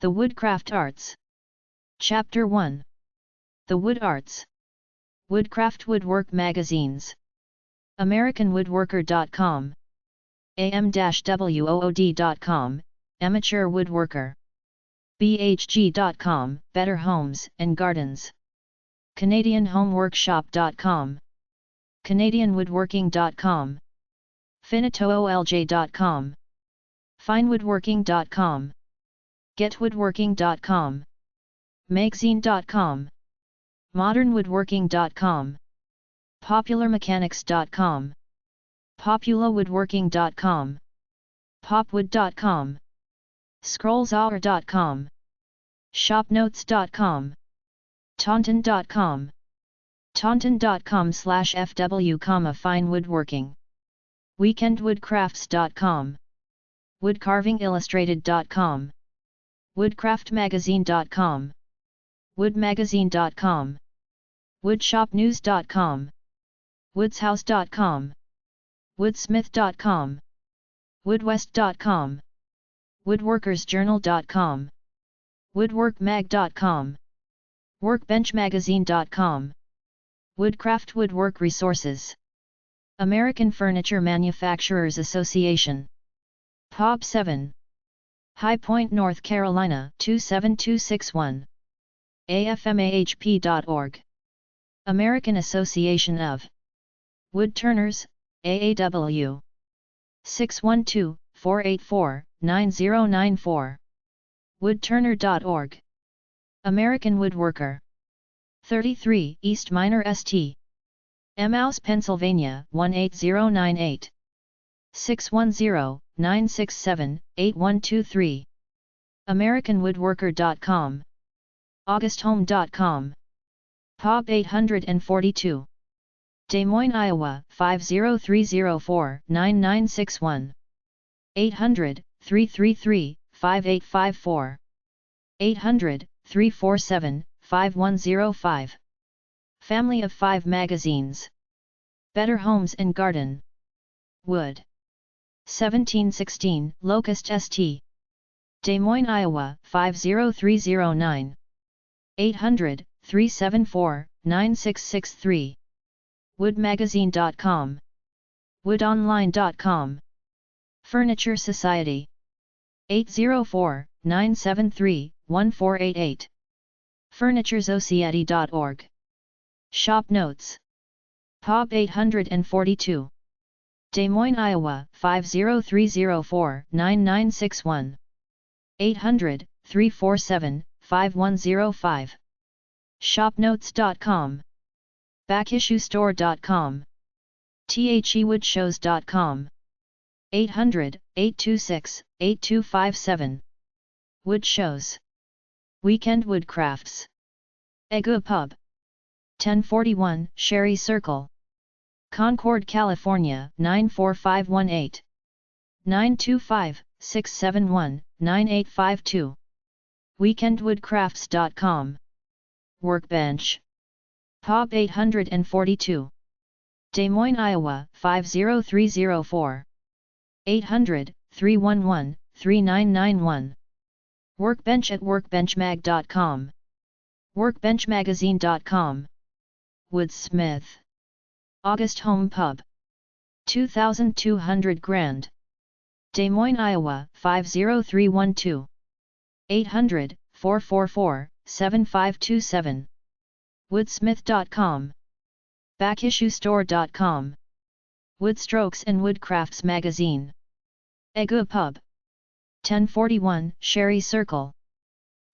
The Woodcraft Arts. Chapter 1. The Wood Arts. Woodcraft Woodwork Magazines. AmericanWoodworker.com. am-wood.com, Amateur Woodworker. bhg.com, Better Homes and Gardens. CanadianHomeWorkshop.com. CanadianWoodworking.com. FinitoOLJ.com. FineWoodworking.com. GetWoodworking.com. Magazine.com. ModernWoodworking.com. PopularMechanics.com. PopulaWoodworking.com. PopWood.com. ScrollsHour.com. ShopNotes.com. Taunton.com. Taunton.com/FW, Fine Woodworking. WeekendWoodcrafts.com. WoodcarvingIllustrated.com. WoodcraftMagazine.com. WoodMagazine.com. WoodShopNews.com. WoodsHouse.com. Woodsmith.com. Woodwest.com. WoodworkersJournal.com. WoodworkMag.com. WorkbenchMagazine.com. Woodcraft Woodwork Resources. American Furniture Manufacturers Association. POB 7. High Point, North Carolina 27261. AFMAHP.org. American Association of Woodturners, AAW. 612-484-9094. Woodturner.org. American Woodworker. 33 East Minor St. Emmaus, Pennsylvania 18098. 610-967-8123. AmericanWoodworker.com. AugustHome.com. POB 842. Des Moines, Iowa 50304-9961. 800-333-5854. 800-347-5105. Family of 5 magazines. Better Homes and Garden. Wood. 1716 Locust St. Des Moines, Iowa 50309. 800-374-9663. WoodMagazine.com. WoodOnline.com. Furniture Society. 804-973-1488. FurnitureSociety.org. Shop Notes. POB 842. Des Moines, Iowa 50304-9961. 800-347-5105. ShopNotes.com. BackIssueStore.com. TheWoodshows.com. 800-826-8257. Wood Shows. Weekend Woodcrafts. epub. 1041 Sherry Circle. Concord, California 94518. 925-671-9852. WeekendWoodcrafts.com. Workbench. POB 842. Des Moines, Iowa 50304. 800-311-3991. Workbench at workbenchmag.com. Workbenchmagazine.com. Woodsmith. August Home Pub. 2200 Grand. Des Moines, Iowa 50312. 800-444-7527. Woodsmith.com. BackIssueStore.com. Woodstrokes and Woodcrafts Magazine. epub. 1041 Sherry Circle.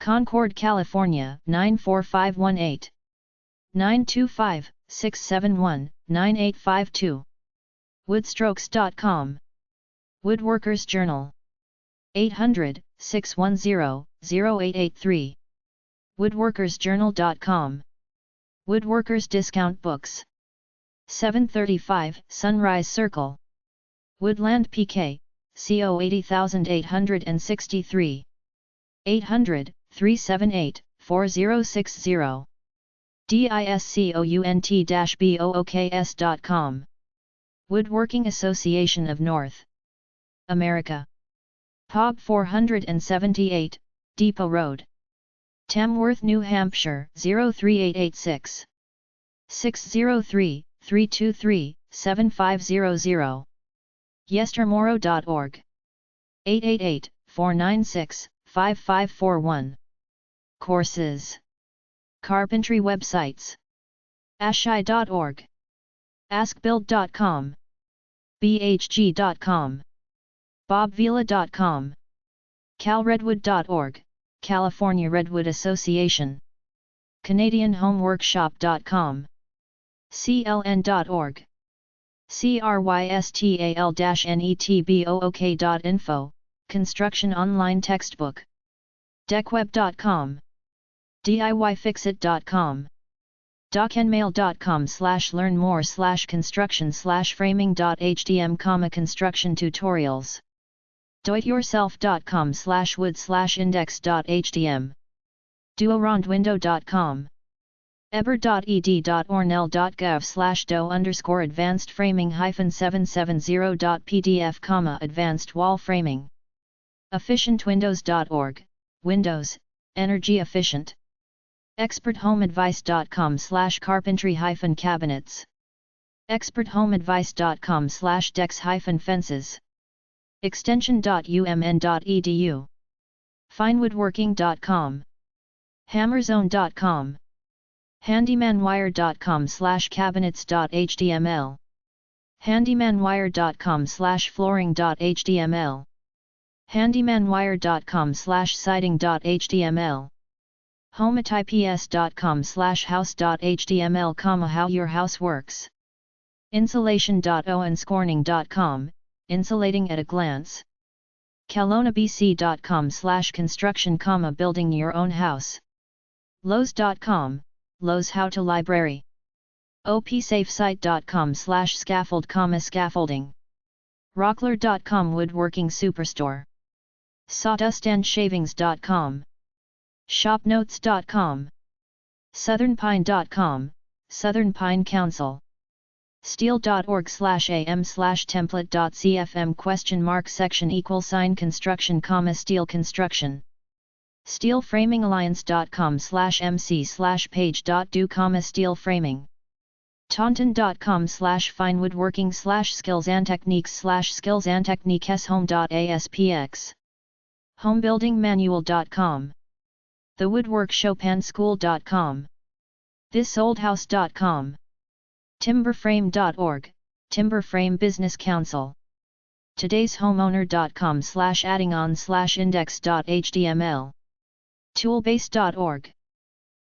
Concord, California 94518. 925-671-9852. Woodstrokes.com. Woodworkers Journal. 800-610-0883. Woodworkersjournal.com. Woodworkers Discount Books. 735 Sunrise Circle. Woodland, PK, CO 80863. 800-378-4060. discount-books.com. Woodworking Association of North America. POB 478, Depot Road, Tamworth, New Hampshire 03886. 603-323-7500. yestermorrow.org. 888-496-5541. Courses. Carpentry websites. ashai.org. askbuild.com. bhg.com. bobvila.com. calredwood.org, California Redwood Association. canadianhomeworkshop.com. cln.org. crystal-netbook.info, construction online textbook. deckweb.com. diyfixit.com. dockenmail.com/learn more/construction/framing.htm, construction tutorials. doityourself.com/wood/index.htm. duorondwindow.com. eber.ed.ornell.gov/do_advanced framing-770.pdf, advanced wall framing. efficientwindows.org, Windows, energy efficient. experthomeadvice.com/carpentry-cabinets. experthomeadvice.com/decks-fences. extension.umn.edu. finewoodworking.com. hammerzone.com. handymanwire.com/cabinets.html. handymanwire.com/flooring.html. handymanwire.com/siding.html. hometips.com/house.html, how your house works. insulation.owenscorning.com, insulating at a glance. kelownabc.com/construction, building your own house. lowes.com, Lowe's How to Library. opsafesite.com/scaffold, scaffolding. rockler.com, woodworking superstore. sawdustandshavings.com. shopnotes.com. southernpine.com, Southern Pine Council. steel.org/am/template.cfm ? construction steel construction. steelframingalliance.com/mc/page.do, steel framing. taunton.com/finewoodworking/skills and techniques/skills and techniques home.aspx. homebuildingmanual.com. thewoodworkshopanschool.com. thisoldhouse.com. timberframe.org, Timber Frame Business Council. today'shome.com/adding-on/index.html. toolbase.org.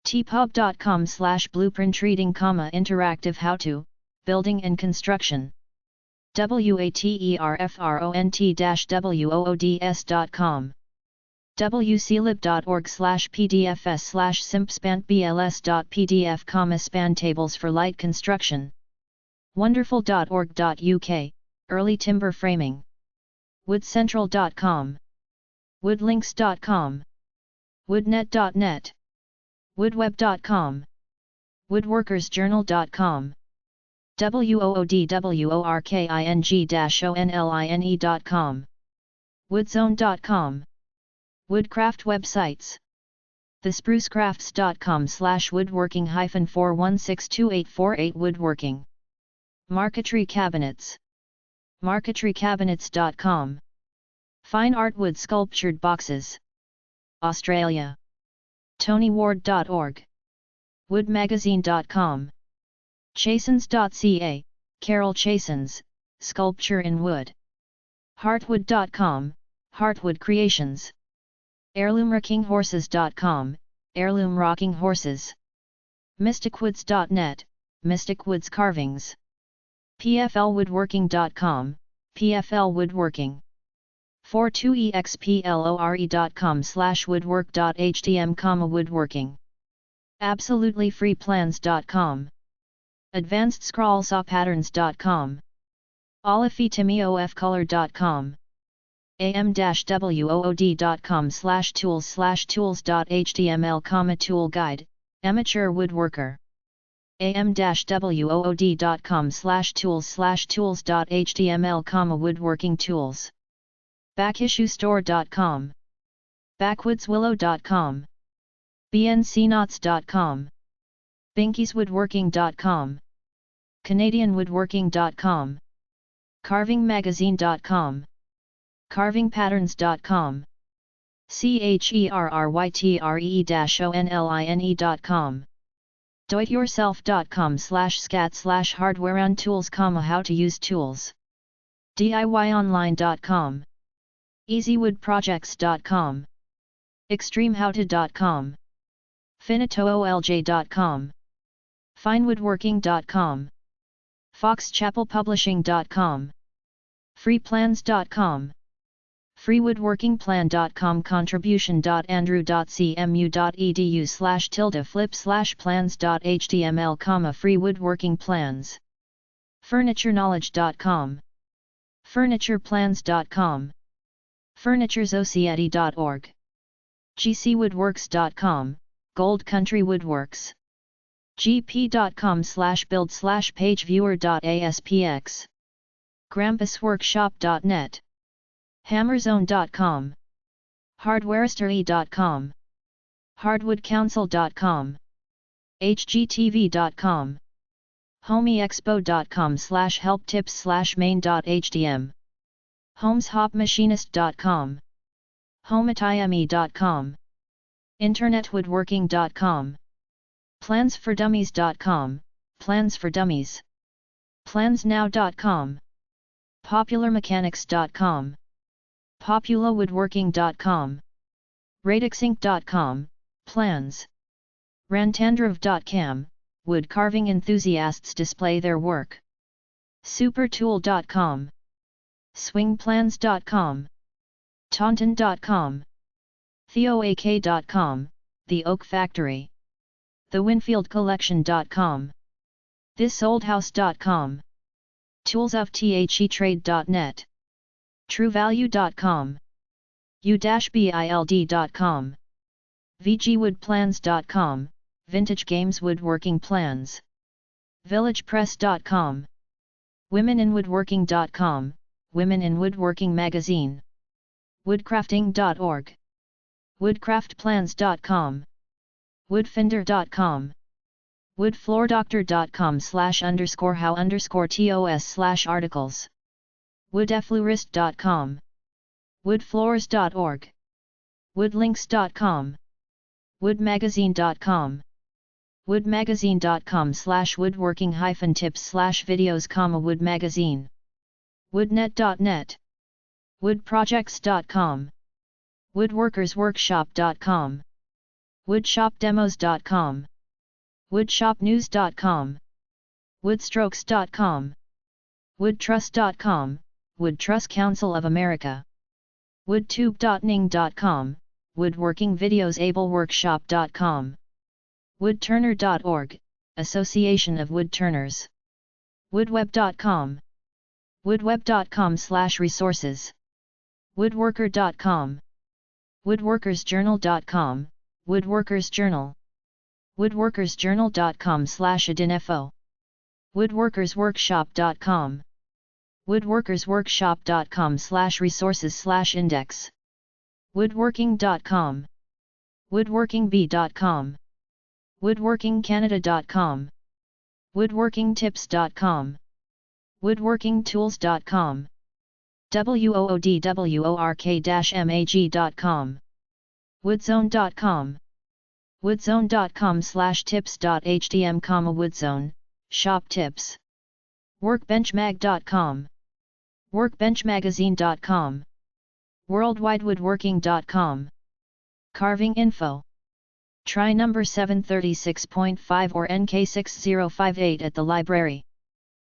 tpub.com/blueprint reading, interactive how-to, building and construction. waterfront-woods.com. wclib.org/pdfs/simpspanbls.pdf, span tables for light construction. wonderful.org.uk, early timber framing. woodcentral.com. woodlinks.com. woodnet.net. woodweb.com. woodworkersjournal.com. woodworking-online.com. woodzone.com. Woodcraft websites. thesprucecrafts.com/woodworking-4162848 woodworking. Marquetry cabinets. marquetrycabinets.com. Fine art wood sculptured boxes. Australia. tonyward.org. woodmagazine.com. chasens.ca, Carol Chasens, sculpture in wood. heartwood.com, Heartwood Creations. heirloomrockinghorses.com, heirloom rocking horses. mysticwoods.net, Mystic Woods carvings. pflwoodworking.com, PFL Woodworking. 42explore.com/woodwork.htm, woodworking. absolutelyfreeplans.com. advanced-scroll-saw-patterns.com. olafetimioofcolor.com. am-wood.com/tools/tools.html, tool guide, amateur woodworker. am-wood.com/tools/tools.html, woodworking tools. backissuestore.com. backwoodswillow.com, bncknots.com, binkieswoodworking.com, canadianwoodworking.com, carvingmagazine.com, carvingpatterns.com, cherrytre-online.com, doityourself.com/scat/hardware-and-tools, how to use tools, diyonline.com, easywoodprojects.com, extremehowto.com, finitoolj.com, finewoodworking.com, foxchapelpublishing.com, freeplans.com, freewoodworkingplan.com, contribution.andrew.cmu.edu/flip/plans.html, freewoodworkingplans, furnitureknowledge.com, furnitureplans.com, furnituresociety.org, gcwoodworks.com, Gold Country Woodworks, gp.com/build/pageviewer.aspx, grampusworkshop.net, hammerzone.com, hardwareistery.com, hardwoodcouncil.com, hgtv.com, homeexpo.com/helptips/main.htm, homeshopmachinist.com, homeatime.com, internetwoodworking.com, plansfordummies.com, Plans for Dummies, plansnow.com, popularmechanics.com, populawoodworking.com, radixinc.com, plans, rantandrov.com, wood carving enthusiasts display their work, supertool.com, swingplans.com, taunton.com, theoak.com, The Oak Factory, thewinfieldcollection.com, thisoldhouse.com, toolsofthetrade.net, truevalue.com, u-bild.com, vgwoodplans.com, Vintage Games Woodworking Plans, villagepress.com, womeninwoodworking.com, Women in Woodworking Magazine, woodcrafting.org, woodcraftplans.com, woodfinder.com, woodfloordoctor.com/how_tos/articles, woodeflorist.com, woodfloors.org, woodlinks.com, woodmagazine.com, woodmagazine.com/woodworking-tips/videos, woodmagazine, woodnet.net, woodprojects.com, woodworkersworkshop.com, woodshopdemos.com, woodshopnews.com, woodstrokes.com, woodtruss.com, Woodtruss Council of America, woodtube.ning.com, Woodworking Videos ableworkshop.com, woodturner.org, Association of Woodturners, woodweb.com, woodweb.com/resources, woodworker.com, woodworkersjournal.com, Woodworkers Journal, woodworkersjournal.com/adinfo, woodworkersworkshop.com, woodworkersworkshop.com/resources/index, woodworking.com, woodworkingbee.com, woodworkingcanada.com, woodworkingtips.com, woodworkingtools.com, woodwork-mag.com, woodzone.com, woodzone.com/tips.htm, woodzone, shop tips, workbenchmag.com, workbenchmagazine.com, worldwidewoodworking.com, carving info. Try number 736.5 or NK6058 at the library.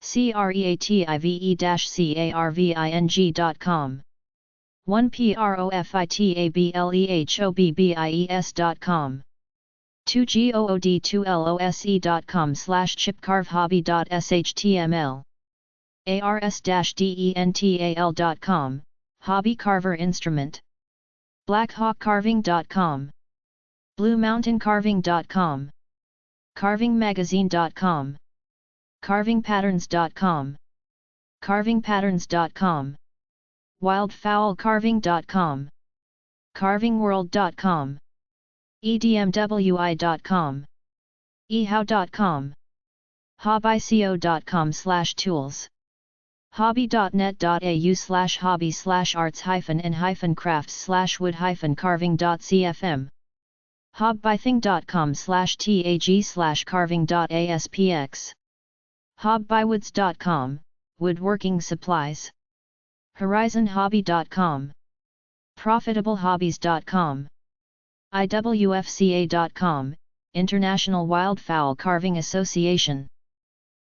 creative-carving.com, 1profitablehobbies.com, 2good2lose.com/chipcarvehobby.shtml, ars-dental.com, hobby carver instrument, blackhawkcarving.com, bluemountaincarving.com, carvingmagazine.com, carvingpatterns.com, carvingpatterns.com, wildfowlcarving.com. carvingworld.com, edmwi.com, ehow.com, hobbyco.com/tools, hobby.net.au/hobbies/arts-and-crafts/wood-carving.cfm, hobbything.com/tag/carving.aspx, hobbywoods.com, woodworking supplies, horizonhobby.com, profitablehobbies.com, iwfca.com, International Wildfowl Carving Association.